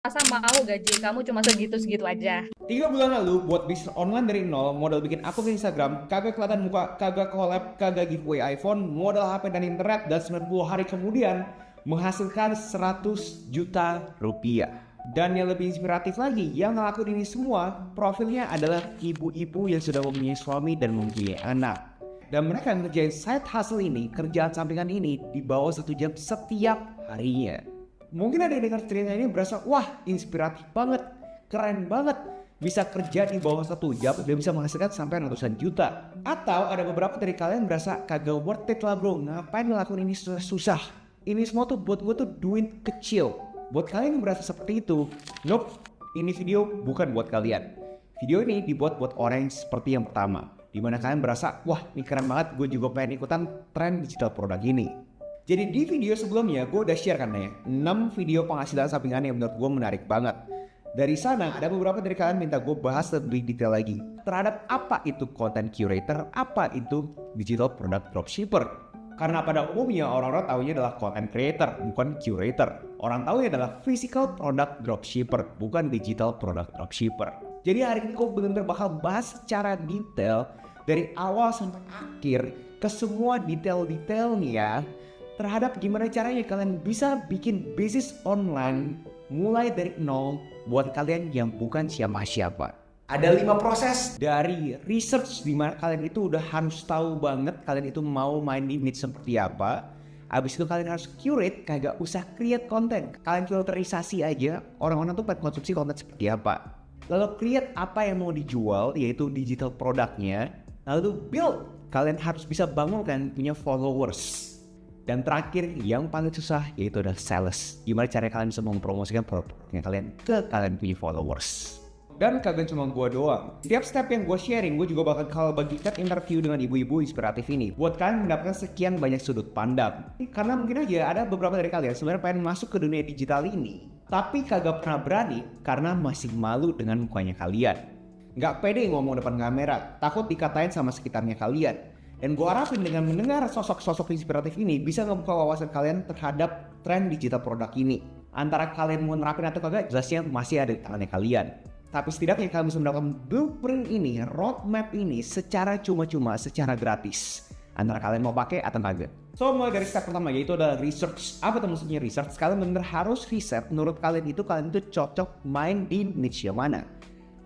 Masa mau gaji kamu cuma segitu-segitu aja? 3 bulan lalu buat bisnis online dari nol, modal bikin akun Instagram, kagak kelihatan muka, kagak collab, kagak giveaway iPhone, modal HP dan internet, dan 90 hari kemudian menghasilkan 100 juta rupiah. Dan yang lebih inspiratif lagi, yang ngelakuin ini semua, profilnya adalah ibu-ibu yang sudah mempunyai suami dan mempunyai anak. Dan mereka ngerjain side hustle ini, kerjaan sampingan ini, di bawah 1 jam setiap harinya. Mungkin ada yang dengar cerita ini berasa, wah inspiratif banget, keren banget. Bisa kerja di bawah 1 jam dan bisa menghasilkan sampai ratusan juta. Atau ada beberapa dari kalian berasa kagak worth it lah bro, ngapain ngelakuin ini susah. Ini semua tuh buat gue tuh duit kecil. Buat kalian yang berasa seperti itu, nope, ini video bukan buat kalian. Video ini dibuat buat orang yang seperti yang pertama, dimana kalian berasa, wah ini keren banget, gue juga pengen ikutan tren digital produk ini. Jadi di video sebelumnya gue udah share kan ya 6 video penghasilan sampingan yang menurut gue menarik banget. Dari sana ada beberapa dari kalian minta gue bahas lebih detail lagi terhadap apa itu content curator, apa itu digital product dropshipper. Karena pada umumnya orang-orang taunya adalah content creator, bukan curator. Orang taunya adalah physical product dropshipper, bukan digital product dropshipper. Jadi hari ini gue benar-benar bakal bahas secara detail dari awal sampai akhir ke semua detail-detailnya terhadap gimana caranya kalian bisa bikin bisnis online mulai dari nol buat kalian yang bukan siapa-siapa. Ada 5 proses dari research di mana kalian itu udah harus tahu banget kalian itu mau main di niche seperti apa. Abis itu kalian harus curate, kagak usah create konten. Kalian filterisasi aja orang-orang tuh pada konsumsi konten seperti apa. Lalu create apa yang mau dijual, yaitu digital produknya. Lalu build, kalian harus bisa bangunkan punya followers. Dan terakhir yang paling susah yaitu adalah sales. Gimana cara kalian bisa mempromosikan produknya kalian ke kalian punya followers. Dan kagak cuma gue doang. Setiap step yang gue sharing, gue juga bakal bagikan interview dengan ibu-ibu inspiratif ini. Buat kalian mendapatkan sekian banyak sudut pandang. Karena mungkin aja ada beberapa dari kalian sebenarnya pengen masuk ke dunia digital ini, tapi kagak pernah berani karena masih malu dengan mukanya kalian. Nggak pede ngomong depan kamera, takut dikatain sama sekitarnya kalian. Dan gue harapin dengan mendengar sosok-sosok inspiratif ini bisa ngebuka wawasan kalian terhadap tren digital produk ini. Antara kalian mau nerapin atau kagak, jelasnya masih ada di tangannya kalian. Tapi setidaknya kalian bisa mendapatkan blueprint ini, roadmap ini secara cuma-cuma, secara gratis. Antara kalian mau pakai atau kagak. So mulai dari step pertama yaitu adalah research. Apa tuh maksudnya research? Kalian bener harus riset menurut kalian itu cocok main di niche yang mana.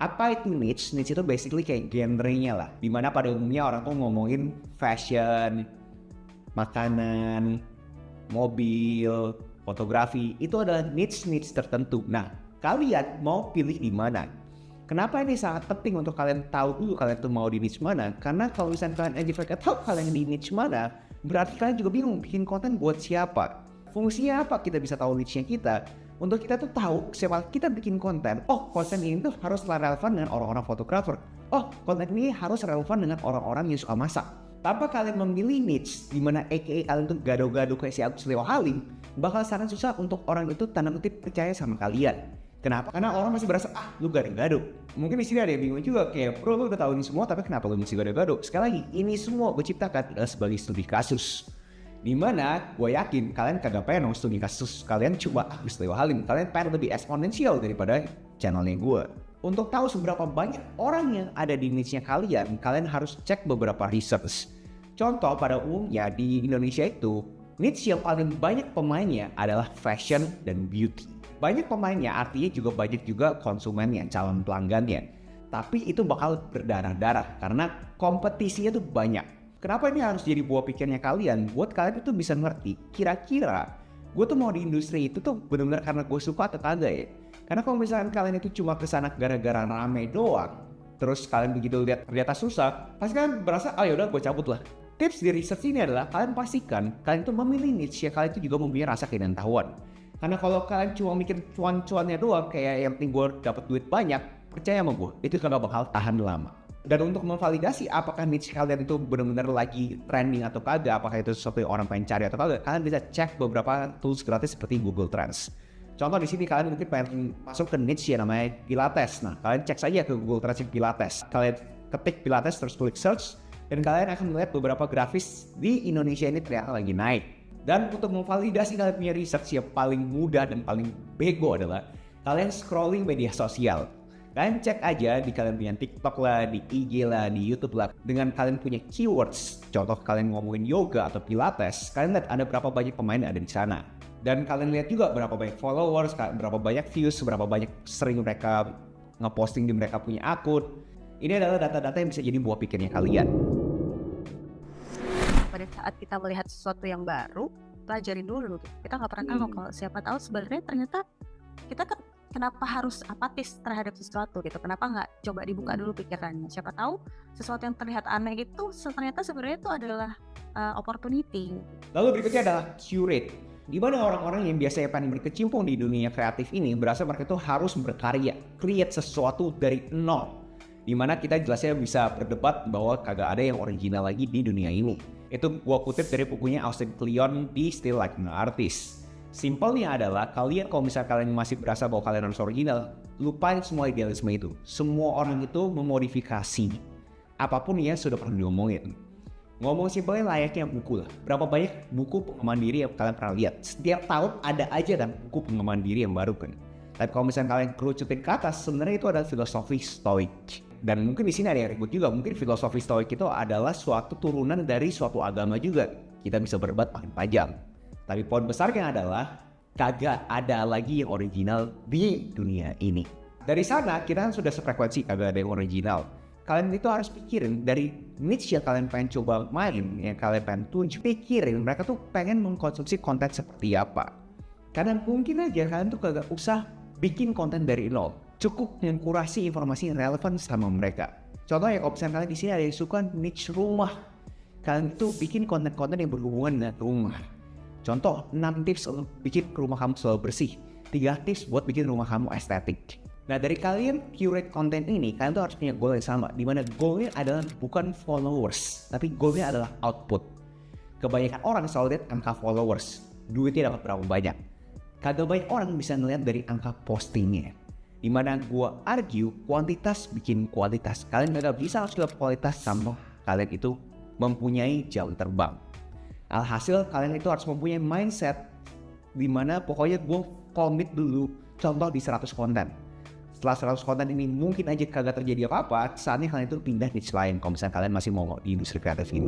Apa itu niche? Niche itu basically kayak genre-nya lah. Dimana pada umumnya orang tuh ngomongin fashion, makanan, mobil, fotografi. Itu adalah niche tertentu. Nah, kalian mau pilih di mana? Kenapa ini sangat penting untuk kalian tahu dulu kalian tuh mau di niche mana? Karena kalau misalnya kalian identify tahu kalian di niche mana, berarti kalian juga bingung bikin konten buat siapa. Fungsinya apa kita bisa tahu niche-nya kita? Untuk kita tuh tahu siapa kita bikin konten. Oh, konten ini tuh harus relevan dengan orang-orang fotografer. Oh, konten ini harus relevan dengan orang-orang yang suka masak. Tanpa kalian memilih niche, dimana aka kalian tuh gado-gado kayak si Agus Leo Halim, bakal sangat susah untuk orang itu tanda kutip percaya sama kalian. Kenapa? Karena orang masih berasa, lu gado-gado. Mungkin di sini ada yang bingung juga, kayak bro lu udah tahu ini semua tapi kenapa lu masih gado-gado? Sekali lagi, ini semua gue ciptakan adalah sebagai studi kasus. Dimana gue yakin kalian kagak pengen studi kasus kalian coba Agus Leo Halim. Kalian pengen lebih eksponensial daripada channelnya gue. Untuk tahu seberapa banyak orang yang ada di niche-nya kalian, kalian harus cek beberapa research. Contoh pada umumnya di Indonesia itu, niche yang paling banyak pemainnya adalah fashion dan beauty. Banyak pemainnya artinya juga banyak juga konsumennya, calon pelanggannya. Tapi itu bakal berdarah-darah karena kompetisinya tuh banyak. Kenapa ini harus jadi buah pikirnya kalian? Buat kalian itu bisa ngerti, kira-kira gue tuh mau di industri itu tuh benar-benar karena gue suka atau kagak ya? Karena kalau misalkan kalian itu cuma kesana gara-gara rame doang, terus kalian begitu lihat ternyata susah, pasti kalian berasa, oh yaudah gue cabut lah. Tips di research ini adalah kalian pastikan kalian tuh memilih niche ya, kalian itu juga mempunyai rasa keingintahuan. Karena kalau kalian cuma mikir cuan-cuannya doang, kayak yang penting gue dapat duit banyak, percaya sama gue, itu gak bakal tahan lama. Dan untuk memvalidasi apakah niche kalian itu benar-benar lagi trending atau kagak, apakah itu sesuatu yang orang pengen cari atau kagak, kalian bisa cek beberapa tools gratis seperti Google Trends. Contoh di sini kalian mungkin pengen masuk ke niche yang namanya Pilates. Nah, kalian cek saja ke Google Trends Pilates. Kalian ketik Pilates terus klik search dan kalian akan melihat beberapa grafis di Indonesia ini ternyata lagi naik. Dan untuk memvalidasi kalian punya research yang paling mudah dan paling bego adalah Kalian scrolling media sosial. Kalian cek aja di kalian punya TikTok lah, di IG lah, di YouTube lah. Dengan kalian punya keywords, contoh kalian ngomongin yoga atau pilates, kalian lihat ada berapa banyak pemain yang ada di sana. Dan kalian lihat juga berapa banyak followers, berapa banyak views, berapa banyak sering mereka ngeposting di mereka punya akun. Ini adalah data-data yang bisa jadi buah pikirnya kalian. Pada saat kita melihat sesuatu yang baru, pelajarin dulu. Kita nggak pernah tahu kalau siapa tahu sebenarnya ternyata kita kan kenapa harus apatis terhadap sesuatu gitu. Kenapa nggak coba dibuka dulu pikirannya. Siapa tahu sesuatu yang terlihat aneh itu ternyata sebenarnya itu adalah opportunity. Lalu berikutnya adalah curate. Di mana orang-orang yang biasanya pengen berkecimpung di dunia kreatif ini berasa mereka itu harus berkarya, create sesuatu dari nol. Dimana kita jelasnya bisa berdebat bahwa kagak ada yang original lagi di dunia ini. Itu gua kutip dari bukunya Austin Kleon di Still Like an Artist. Simpelnya adalah kalian kalau misalnya kalian masih berasa bahwa kalian harus original, lupain semua idealisme itu. Semua orang itu memodifikasi apapun yang sudah pernah diomongin. Ngomong simpelnya layaknya buku lah. Berapa banyak buku pengembangan diri yang kalian pernah lihat? Setiap tahun ada aja kan buku pengembangan diri yang baru kan. Tapi kalau misalnya kalian kerucutin ke atas, sebenarnya itu adalah filosofi stoik. Dan mungkin di sini ada yang ribut juga. Mungkin filosofi stoik itu adalah suatu turunan dari suatu agama juga. Kita bisa berdebat makin panjang. Tapi poin besarnya adalah kagak ada lagi yang original di dunia ini. Dari sana kita sudah sefrekuensi kagak ada yang original. Kalian itu harus pikirin dari niche yang kalian pengen coba main, yang kalian pengen tunjuk. Pikirin mereka tuh pengen mengkonsumsi konten seperti apa. Karena mungkin aja kalian tuh kagak usah bikin konten dari nol. Cukup mengkurasi informasi yang relevan sama mereka. Contohnya kalau misalnya kalian di sini ada yang suka niche rumah. Kalian tuh bikin konten-konten yang berhubungan dengan rumah. Contoh, 6 tips untuk bikin rumah kamu selalu bersih. 3 tips buat bikin rumah kamu estetik. Nah dari kalian curate konten ini, kalian tuh harus punya goal yang sama. Dimana goalnya adalah bukan followers, tapi goalnya adalah output. Kebanyakan orang selalu lihat angka followers. Duitnya dapat berapa banyak. Kagak banyak orang bisa ngeliat dari angka postingnya. Dimana gua argue, kuantitas bikin kualitas. Kalian gak bisa harus lihat kualitas sama kalian itu mempunyai jam terbang. Alhasil kalian itu harus mempunyai mindset dimana pokoknya gue komit dulu contoh di 100 konten. Setelah 100 konten ini mungkin aja kagak terjadi apa-apa, saatnya kalian itu pindah niche lain kalau misalnya kalian masih mau di industri kreatif ini.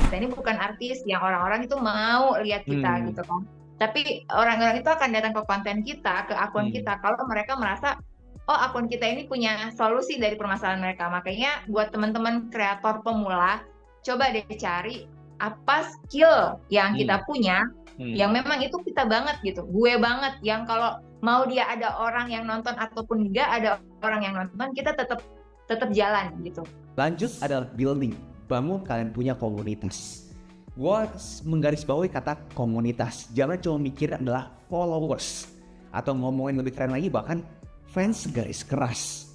Kita ini bukan artis yang orang-orang itu mau lihat kita gitu kan. Tapi orang-orang itu akan datang ke konten kita, ke akun kita kalau mereka merasa oh akun kita ini punya solusi dari permasalahan mereka. Makanya buat teman-teman kreator pemula, coba deh cari apa skill yang kita punya yang memang itu kita banget gitu, gue banget, yang kalau mau dia ada orang yang nonton ataupun enggak ada orang yang nonton, kita tetap jalan gitu. Lanjut adalah building, bangun kalian punya komunitas. Gue menggarisbawahi kata komunitas, jangan cuma mikir adalah followers atau ngomongin lebih keren lagi bahkan fans garis keras.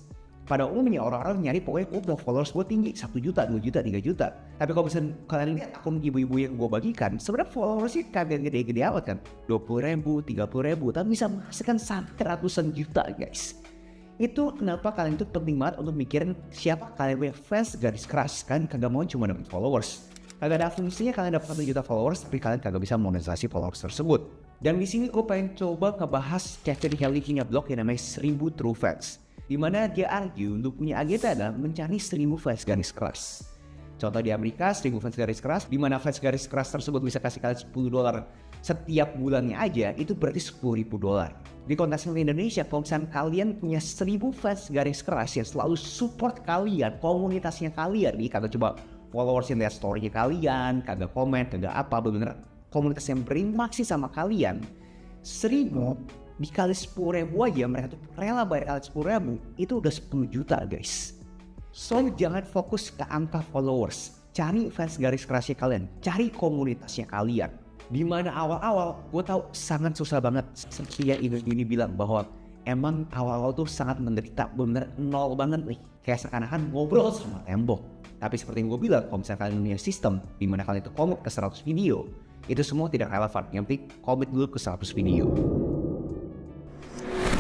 Pada umumnya orang-orang nyari pokoknya udah followers gue tinggi 1 juta, 2 juta, 3 juta. Tapi kalau misalnya kalian lihat akun ibu-ibu yang gue bagikan, sebenarnya followersnya kagak gede-gede amat kan. 20.000, 30.000, tapi bisa menghasilkan sampai ratusan juta guys. Itu kenapa kalian itu penting banget untuk mikirin siapa kalian punya fans garis keras. Kan kagak mau cuma dapat followers. Kagak ada fungsinya kalian dapat 1 juta followers, tapi kalian kagak bisa monetisasi followers tersebut. Dan di sini gue pengen coba ngebahas Kevin Kelly punya blog yang namanya 1000 True Fans. Dimana dia argue untuk punya agenda adalah mencari 1000 fans garis keras. Contoh di Amerika 1000 fans garis keras, dimana fans garis keras tersebut bisa kasih kalian $10 setiap bulannya aja, itu berarti $10.000. Di konteksnya di Indonesia, kalau misalnya kalian punya 1000 fans garis keras yang selalu support kalian, komunitasnya kalian nih, kagak coba followers yang lihat story-nya kalian, kagak komen, kagak apa, bener-bener komunitas yang berinteraksi sama kalian, 1000 dikali 10.000 aja mereka tuh rela bayar kali 10.000, itu udah 10 juta guys. So jangan fokus ke angka followers, cari fans garis kerasnya kalian, cari komunitasnya kalian. Dimana awal-awal gue tahu sangat susah banget. Sekia ini bilang bahwa emang awal-awal tuh sangat menderita, bener nol banget nih, kayak seakan-akan ngobrol sama tembok. Tapi seperti yang gue bilang, kalau misalnya kalian punya sistem dimana kalian itu komit ke 100 video, itu semua tidak relevan. Yang penting komit dulu ke 100 video.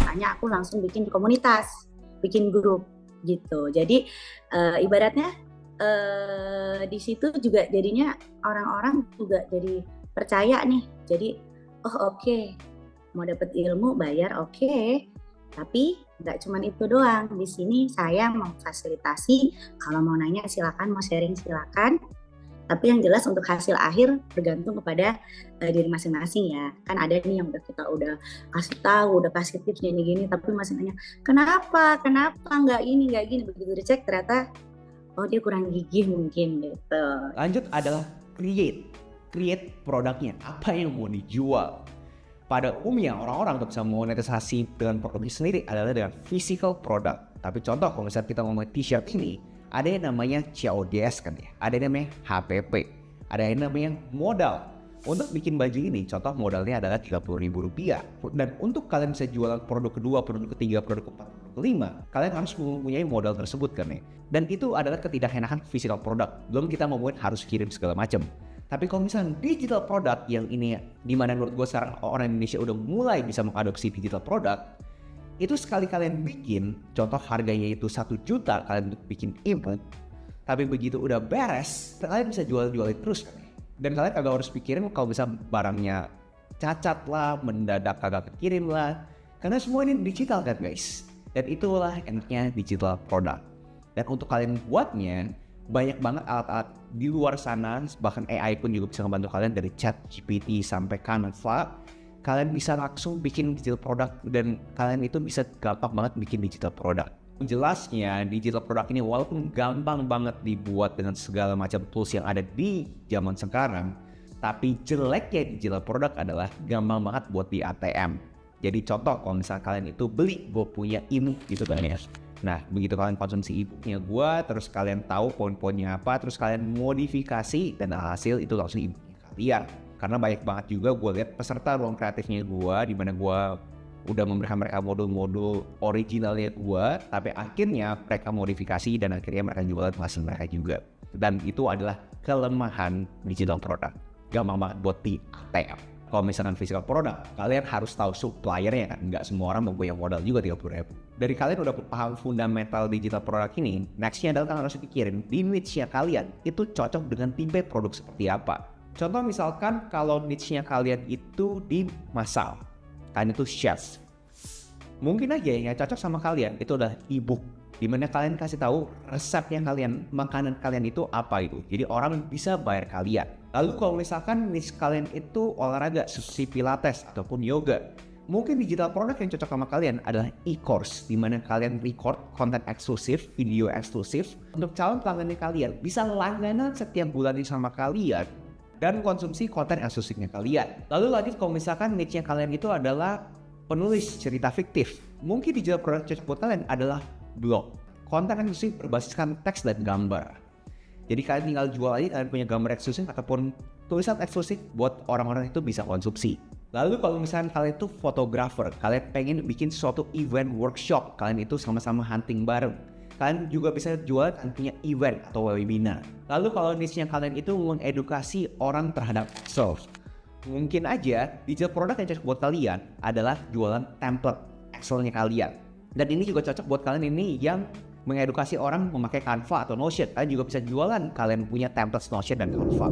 Makanya aku langsung bikin di komunitas, bikin grup gitu. Jadi ibaratnya di situ juga jadinya orang-orang juga jadi percaya nih. Jadi oh oke, mau dapat ilmu bayar oke. Tapi nggak cuma itu doang. Di sini saya memfasilitasi, kalau mau nanya silakan, mau sharing silakan. Tapi yang jelas untuk hasil akhir bergantung kepada diri masing-masing ya. Kan ada nih yang kita udah kasih tahu, udah kasih tips gini-gini, tapi masih nanya, kenapa nggak ini, nggak gini. Begitu dicek ternyata, oh dia kurang gigih mungkin gitu. Lanjut adalah create produknya, apa yang mau dijual. Pada umumnya orang-orang untuk bisa monetisasi dengan produknya sendiri adalah dengan physical product. Tapi contoh kalau misalnya kita ngomongin t-shirt ini, ada yang namanya CODS kan ya, ada yang namanya HPP, ada yang namanya modal. Untuk bikin baju ini, contoh modalnya adalah Rp30.000. Dan untuk kalian bisa jualan produk kedua, produk ketiga, produk keempat, produk kelima, kalian harus mempunyai modal tersebut kan ya. Dan itu adalah ketidakenakan physical product. Belum kita ngomongin harus kirim segala macam. Tapi kalau misalnya digital product yang ini, dimana menurut gue sekarang orang Indonesia udah mulai bisa mengadopsi digital product, itu sekali kalian bikin, contoh harganya itu 1 juta kalian bikin import, tapi begitu udah beres, kalian bisa jual-jualin terus kan? Dan kalian kagak harus pikirin kalau bisa barangnya cacat lah, mendadak kagak kekirim lah, karena semua ini digital kan guys. Dan itulah enaknya digital product. Dan untuk kalian buatnya, banyak banget alat-alat di luar sana, bahkan AI pun juga bisa membantu kalian dari ChatGPT sampai Canva. Kalian bisa langsung bikin digital product dan kalian itu bisa gampang banget bikin digital product. Jelasnya digital product ini walaupun gampang banget dibuat dengan segala macam tools yang ada di zaman sekarang, tapi jeleknya digital product adalah gampang banget buat di ATM. Jadi contoh kalau misalnya kalian itu beli, gue punya ebook gitu kan ya. Nah begitu kalian konsumsi ebooknya gue, terus kalian tahu poin-poinnya apa, terus kalian modifikasi dan hasil itu langsung ebooknya kalian. Karena banyak banget juga gue lihat peserta ruang kreatifnya gue, di mana gue udah memberikan mereka modul-modul originalnya gue, tapi akhirnya mereka modifikasi dan akhirnya mereka jualan hasil mereka juga. Dan itu adalah kelemahan digital product. Gampang banget buat di ATM. Kalau misalkan physical product, kalian harus tahu suppliernya kan. Nggak semua orang mempunyai modal juga 30.000. Dari kalian udah paham fundamental digital product ini, nextnya adalah kalian harus pikirin di niche-nya kalian itu cocok dengan tipe produk seperti apa. Contoh misalkan kalau niche-nya kalian itu di massal, kalian itu chef. Mungkin aja yang cocok sama kalian itu adalah ebook, dimana kalian kasih tahu resepnya kalian, makanan kalian itu apa itu. Jadi orang bisa bayar kalian. Lalu kalau misalkan niche kalian itu olahraga seperti pilates ataupun yoga, mungkin digital product yang cocok sama kalian adalah e-course, dimana kalian record konten eksklusif, video eksklusif untuk calon pelanggannya kalian. Bisa langganan setiap bulan sama kalian dan konsumsi konten eksklusifnya kalian. Lalu lanjut kalau misalkan niche-nya kalian itu adalah penulis cerita fiktif, mungkin digital product cocok buat kalian adalah blog, konten eksklusif berbasiskan teks dan gambar. Jadi kalian tinggal jual aja, kalian punya gambar eksklusif ataupun tulisan eksklusif buat orang-orang itu bisa konsumsi. Lalu kalau misalkan kalian itu fotografer, kalian pengen bikin suatu event workshop, kalian itu sama-sama hunting bareng, kalian juga bisa jual dan punya event atau webinar. Lalu kalau niche-nya kalian itu mengedukasi orang terhadap Excel, mungkin aja digital product yang cocok buat kalian adalah jualan template Excel-nya kalian. Dan ini juga cocok buat kalian ini yang mengedukasi orang memakai Canva atau Notion. Kalian juga bisa jualan, kalian punya template Notion dan Canva.